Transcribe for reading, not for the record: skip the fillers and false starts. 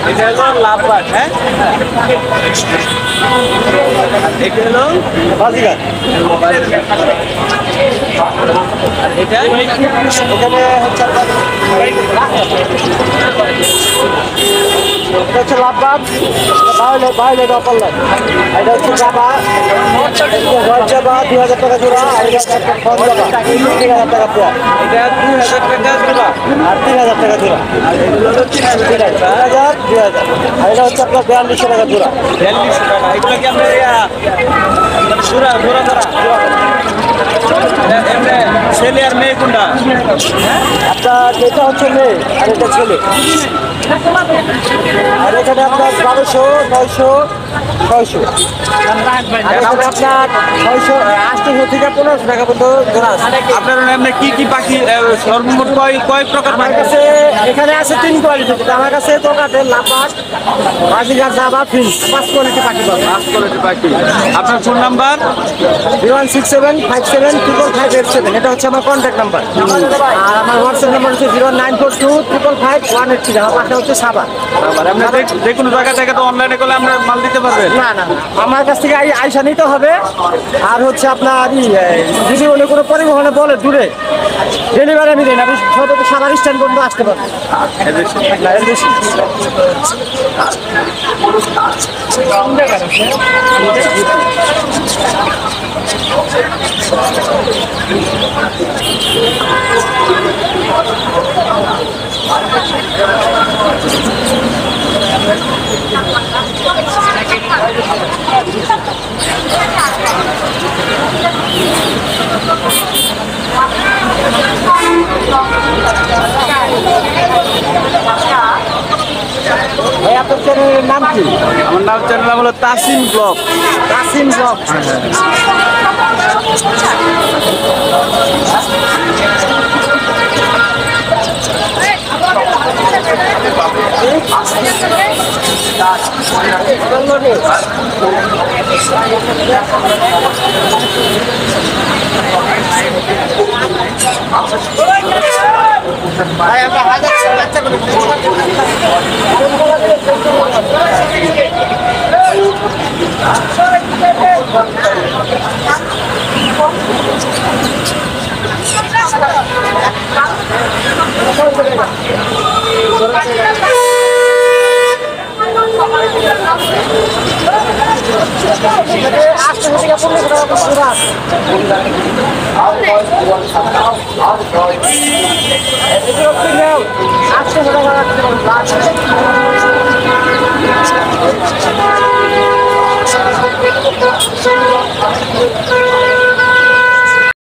এটা হলো লাভবাট, হ্যাঁ। এটা হলো বাজিগার। এটা এখানে হচ্ছে এটা হচ্ছে লাভবাট, বাইরে অপারলাইন। এটা হচ্ছে জাবা, ঘর জাবা 2000 টাকা জোড়া। আর এটা একটা ফোন জাবা 3000 টাকা পেয়ার। এটা 2000 টাকা জোড়া আর 3000 টাকা জোড়া। আর এগুলো হলো 3000, 2000। আর এটা হচ্ছে আপনার 4200 টাকা জোড়া। 4200 টাকা। এগুলো কি আপনার জোড়া জোড়া করা ছেলে আর মেয়ে কোনটা? আপনার এটা হচ্ছে মেয়ে আর এটা ছেলে। আর এখানে আপনার 1200, 900, 600। আপনার 680 থেকে 1500 টাকা পর্যন্ত জোড়া আছে। আপনার এমনি কি পাখি সর্বমোট কয় প্রকার? আমার কাছে এখানে আছে 3 কোয়ালিটি। আমার কাছে কোকাটেল, লাভবাট, বাজিগার, জাবা, ফিঞ্চ 5 কোয়ালিটি পাখি পাবেন। 5 কোয়ালিটি পাখি। আপনার ফোন নাম্বার 01675755587। এটা হচ্ছে আমার কন্ট্যাক্ট নাম্বার। আর আমার হোয়াটসঅ্যাপ নাম্বার হচ্ছে 094255553। আমার পাশে হচ্ছে সাবা। যে কোনো জায়গা থেকে তো অনলাইনে করলে আমরা মাল দিতে পারবেন? না, আমার কাছ থেকে আইসা নিতে হবে। আর হচ্ছে আপনার যদি অন্য কোনো পরিবহনে বলে দূরে, ডেলিভারি আমি দিন, আপনি সর্বোচ্চ সারা স্ট্যান্ড পর্যন্ত আসতে পারবেন। আপনার চ্যানেলের নাম কি? আমার চ্যানেল নাম হলো তাসিম ব্লগ। তাসিম ব্লগ। ভাই আমরা হাজার বাচ্চা করে আচ্ছা